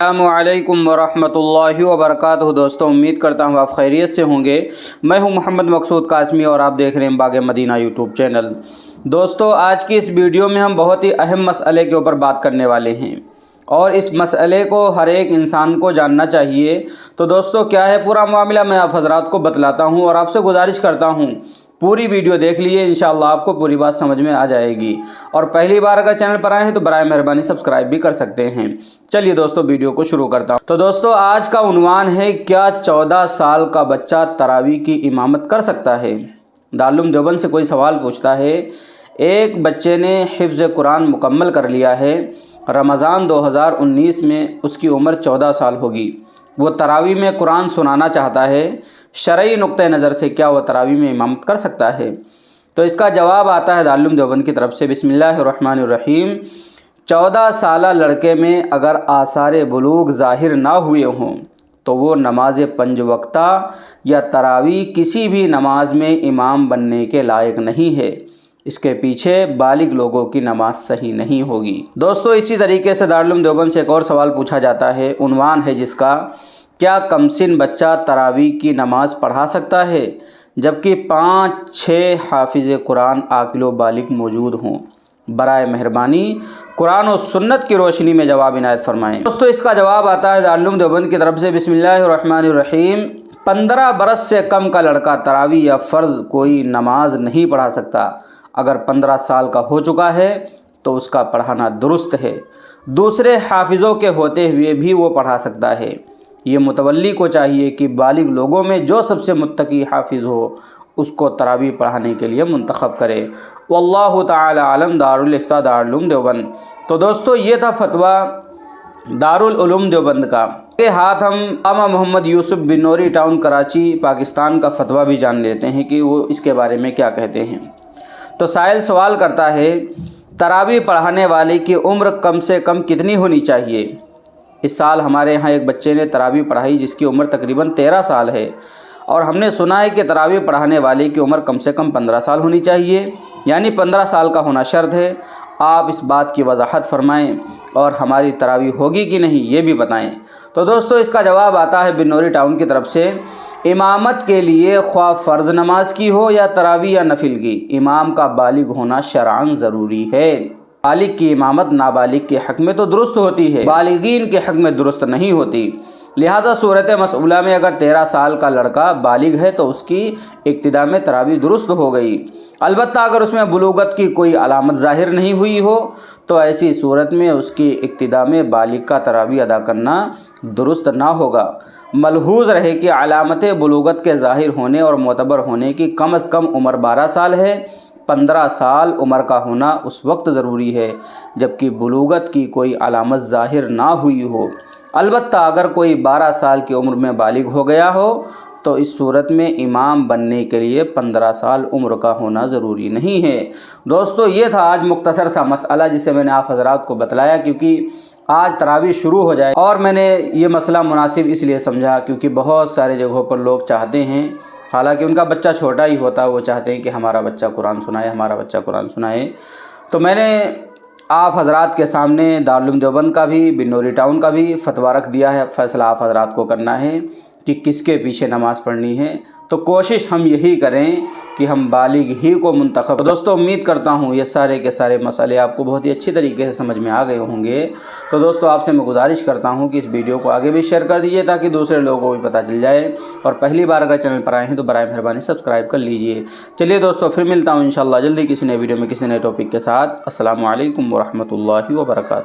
السلام علیکم ورحمۃ اللہ وبرکاتہ۔ دوستوں، امید کرتا ہوں آپ خیریت سے ہوں گے۔ میں ہوں محمد مقصود قاسمی اور آپ دیکھ رہے ہیں باغ مدینہ یوٹیوب چینل۔ دوستوں، آج کی اس ویڈیو میں ہم بہت ہی اہم مسئلے کے اوپر بات کرنے والے ہیں اور اس مسئلے کو ہر ایک انسان کو جاننا چاہیے۔ تو دوستوں، کیا ہے پورا معاملہ میں آپ حضرات کو بتلاتا ہوں اور آپ سے گزارش کرتا ہوں پوری ویڈیو دیکھ لیے، انشاءاللہ آپ کو پوری بات سمجھ میں آ جائے گی۔ اور پہلی بار اگر چینل پر آئے ہیں تو برائے مہربانی سبسکرائب بھی کر سکتے ہیں۔ چلیے دوستوں، ویڈیو کو شروع کرتا ہوں۔ تو دوستوں، آج کا عنوان ہے کیا 14 سال کا بچہ تراویح کی امامت کر سکتا ہے؟ دارالعلوم دیوبند سے کوئی سوال پوچھتا ہے، ایک بچے نے حفظ قرآن مکمل کر لیا ہے، رمضان 2019 میں اس کی عمر 14 سال ہوگی، وہ تراویح میں قرآن سنانا چاہتا ہے، شرعی نقطہ نظر سے کیا وہ تراویح میں امامت کر سکتا ہے؟ تو اس کا جواب آتا ہے دارالعلوم دیوبند کی طرف سے۔ بسم اللہ الرحمن الرحیم۔ 14 سالہ لڑکے میں اگر آثار بلوغ ظاہر نہ ہوئے ہوں تو وہ نماز 5 وقتہ یا تراویح کسی بھی نماز میں امام بننے کے لائق نہیں ہے، اس کے پیچھے بالغ لوگوں کی نماز صحیح نہیں ہوگی۔ دوستو، اسی طریقے سے دارالعلوم دیوبند سے ایک اور سوال پوچھا جاتا ہے، عنوان ہے جس کا کیا کمسن بچہ تراویح کی نماز پڑھا سکتا ہے جبکہ 5-6 حافظ قرآن عاقل و بالغ موجود ہوں؟ برائے مہربانی قرآن و سنت کی روشنی میں جواب عنایت فرمائیں۔ دوستو، اس کا جواب آتا ہے دارالعلوم دیوبند کی طرف سے۔ بسم اللہ الرحمن الرحیم۔ 15 برس سے کم کا لڑکا تراویح یا فرض کوئی نماز نہیں پڑھا سکتا۔ اگر 15 سال کا ہو چکا ہے تو اس کا پڑھانا درست ہے، دوسرے حافظوں کے ہوتے ہوئے بھی وہ پڑھا سکتا ہے۔ یہ متولی کو چاہیے کہ بالغ لوگوں میں جو سب سے متقی حافظ ہو اس کو تراویح پڑھانے کے لیے منتخب کرے۔ واللہ تعالی عالم۔ دارالفتہ دارالعلوم دیوبند۔ تو دوستو، یہ تھا فتویٰ دارالعلوم دیوبند کا۔ کے ہاتھ ہم علامہ محمد یوسف بنوری ٹاؤن کراچی پاکستان کا فتویٰ بھی جان لیتے ہیں کہ وہ اس کے بارے میں کیا کہتے ہیں۔ تو سائل سوال کرتا ہے، تراویح پڑھانے والے کی عمر کم سے کم کتنی ہونی چاہیے؟ اس سال ہمارے ہاں ایک بچے نے تراویح پڑھائی جس کی عمر تقریباً 13 سال ہے، اور ہم نے سنا ہے کہ تراویح پڑھانے والے کی عمر کم سے کم 15 سال ہونی چاہیے، یعنی 15 سال کا ہونا شرط ہے۔ آپ اس بات کی وضاحت فرمائیں اور ہماری تراویح ہوگی کہ نہیں یہ بھی بتائیں۔ تو دوستو، اس کا جواب آتا ہے بنوری ٹاؤن کی طرف سے، امامت کے لیے خواہ فرض نماز کی ہو یا تراویح یا نفل کی، امام کا بالغ ہونا شرعاً ضروری ہے۔ بالغ کی امامت نابالغ کے حق میں تو درست ہوتی ہے، بالغین کے حق میں درست نہیں ہوتی۔ لہذا صورت مسئولہ میں اگر 13 سال کا لڑکا بالغ ہے تو اس کی ابتدا میں تراویح درست ہو گئی، البتہ اگر اس میں بلوغت کی کوئی علامت ظاہر نہیں ہوئی ہو تو ایسی صورت میں اس کی ابتدا میں بالغ کا تراویح ادا کرنا درست نہ ہوگا۔ ملحوظ رہے کہ علامت بلوغت کے ظاہر ہونے اور معتبر ہونے کی کم از کم عمر 12 سال ہے۔ 15 سال عمر کا ہونا اس وقت ضروری ہے جبکہ بلوغت کی کوئی علامت ظاہر نہ ہوئی ہو، البتہ اگر کوئی 12 سال کی عمر میں بالغ ہو گیا ہو تو اس صورت میں امام بننے کے لیے 15 سال عمر کا ہونا ضروری نہیں ہے۔ دوستو، یہ تھا آج مختصر سا مسئلہ جسے میں نے آپ حضرات کو بتلایا کیونکہ آج تراویح شروع ہو جائے، اور میں نے یہ مسئلہ مناسب اس لیے سمجھا کیونکہ بہت سارے جگہوں پر لوگ چاہتے ہیں، حالانکہ ان کا بچہ چھوٹا ہی ہوتا ہے، وہ چاہتے ہیں کہ ہمارا بچہ قرآن سنائے، ہمارا بچہ قرآن سنائے۔ تو میں نے آپ حضرات کے سامنے دارالعلوم دیوبند کا بھی، بنوری ٹاؤن کا بھی فتویٰ رکھ دیا ہے۔ فیصلہ آپ حضرات کو کرنا ہے کہ کس کے پیچھے نماز پڑھنی ہے۔ تو کوشش ہم یہی کریں کہ ہم بالغ ہی کو منتخب۔ دوستو، امید کرتا ہوں یہ سارے کے سارے مسئلے آپ کو بہت ہی اچھی طریقے سے سمجھ میں آ گئے ہوں گے۔ تو دوستو، آپ سے میں گزارش کرتا ہوں کہ اس ویڈیو کو آگے بھی شیئر کر دیجیے تاکہ دوسرے لوگوں کو بھی پتہ چل جائے، اور پہلی بار اگر چینل پر آئے ہیں تو برائے مہربانی سبسکرائب کر لیجیے۔ چلیے دوستو، پھر ملتا ہوں انشاءاللہ جلدی کسی نئے ویڈیو میں کسی نئے ٹاپک کے ساتھ۔ السلام علیکم ورحمۃ اللہ وبرکاتہ۔